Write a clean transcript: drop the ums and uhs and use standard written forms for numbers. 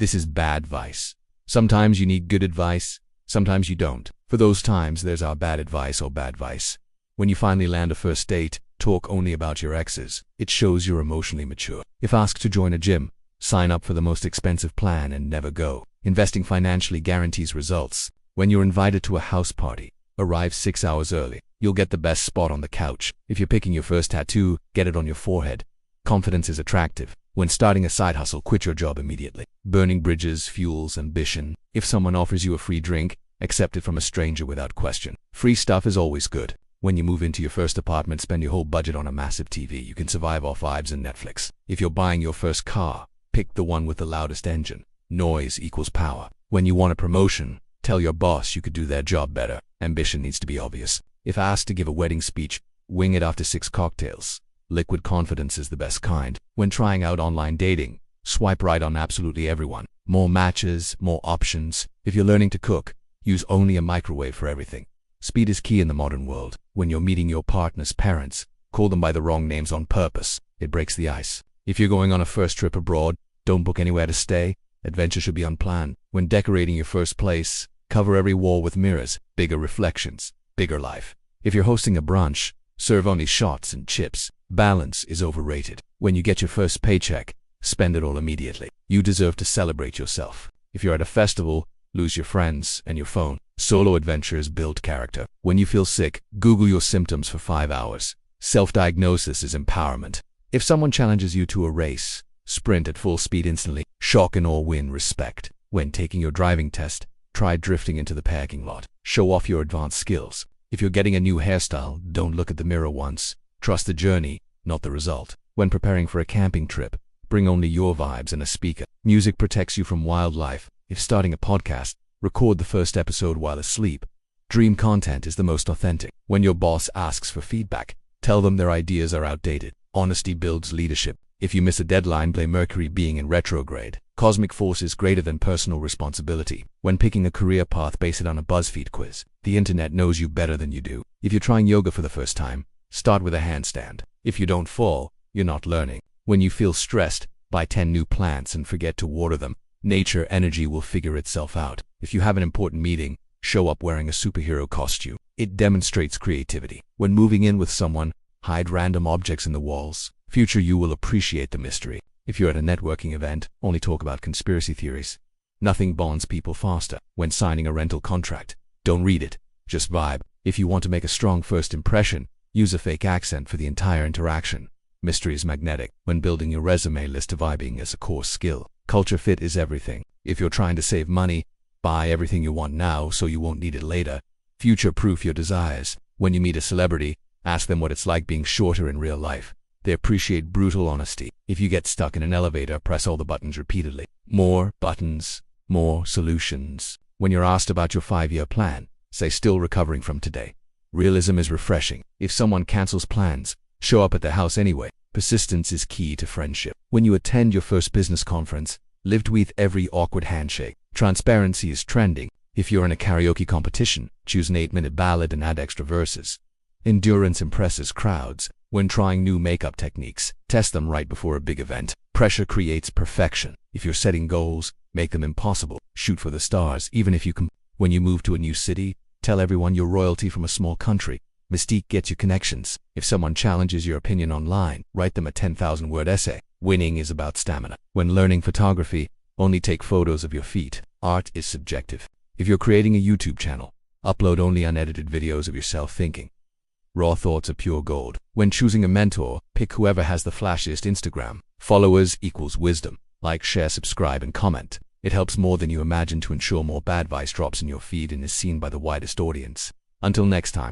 This is bad advice. Sometimes you need good advice, sometimes you don't. For those times, there's our bad advice or bad advice. When you finally land a first date, talk only about your exes. It shows you're emotionally mature. If asked to join a gym, sign up for the most expensive plan and never go. Investing financially guarantees results. When you're invited to a house party, arrive 6 hours early. You'll get the best spot on the couch. If you're picking your first tattoo, get it on your forehead. Confidence is attractive. When starting a side hustle, quit your job immediately. Burning bridges fuels ambition. If someone offers you a free drink, accept it from a stranger without question. Free stuff is always good. When you move into your first apartment, spend your whole budget on a massive TV. You can survive off vibes and Netflix. If you're buying your first car, pick the one with the loudest engine. Noise equals power. When you want a promotion, tell your boss you could do their job better. Ambition needs to be obvious. If asked to give a wedding speech, wing it after 6 cocktails. Liquid confidence is the best kind. When trying out online dating, swipe right on absolutely everyone. More matches, more options. If you're learning to cook, use only a microwave for everything. Speed is key in the modern world. When you're meeting your partner's parents, call them by the wrong names on purpose. It breaks the ice. If you're going on a first trip abroad, don't book anywhere to stay. Adventure should be unplanned. When decorating your first place, cover every wall with mirrors. Bigger reflections, bigger life. If you're hosting a brunch, serve only shots and chips. Balance is overrated. When you get your first paycheck, spend it all immediately. You deserve to celebrate yourself. If you're at a festival, lose your friends and your phone. Solo adventures build character. When you feel sick, Google your symptoms for 5 hours. Self-diagnosis is empowerment. If someone challenges you to a race, sprint at full speed instantly. Shock and awe win respect. When taking your driving test, try drifting into the parking lot. Show off your advanced skills. If you're getting a new hairstyle, don't look at the mirror once. Trust the journey, not the result. When preparing for a camping trip, bring only your vibes and a speaker. Music protects you from wildlife. If starting a podcast, record the first episode while asleep. Dream content is the most authentic. When your boss asks for feedback, tell them their ideas are outdated. Honesty builds leadership. If you miss a deadline, blame Mercury being in retrograde. Cosmic force is greater than personal responsibility. When picking a career path, base it on a BuzzFeed quiz. The internet knows you better than you do. If you're trying yoga for the first time, start with a handstand. If you don't fall, you're not learning. When you feel stressed, buy 10 new plants and forget to water them. Nature energy will figure itself out. If you have an important meeting, show up wearing a superhero costume. It demonstrates creativity. When moving in with someone, hide random objects in the walls. Future you will appreciate the mystery. If you're at a networking event, only talk about conspiracy theories. Nothing bonds people faster. When signing a rental contract, don't read it, just vibe. If you want to make a strong first impression, use a fake accent for the entire interaction. Mystery is magnetic. When building your resume, list vibing as a core skill. Culture fit is everything. If you're trying to save money, buy everything you want now so you won't need it later. Future-proof your desires. When you meet a celebrity, ask them what it's like being shorter in real life. They appreciate brutal honesty. If you get stuck in an elevator, press all the buttons repeatedly. More buttons, more solutions. When you're asked about your 5-year plan, say still recovering from today. Realism is refreshing. If someone cancels plans, show up at their house anyway. Persistence is key to friendship. When you attend your first business conference, live with every awkward handshake. Transparency is trending. If you're in a karaoke competition, choose an 8-minute ballad and add extra verses. Endurance impresses crowds. When trying new makeup techniques, test them right before a big event. Pressure creates perfection. If you're setting goals, make them impossible. Shoot for the stars, even if you can. When you move to a new city, tell everyone you're royalty from a small country. Mystique gets you connections. If someone challenges your opinion online, write them a 10,000-word essay. Winning is about stamina. When learning photography, only take photos of your feet. Art is subjective. If you're creating a YouTube channel, upload only unedited videos of yourself thinking. Raw thoughts are pure gold. When choosing a mentor, pick whoever has the flashiest Instagram. Followers equals wisdom. Like, share, subscribe, and comment. It helps more than you imagine to ensure more bad advice drops in your feed and is seen by the widest audience. Until next time.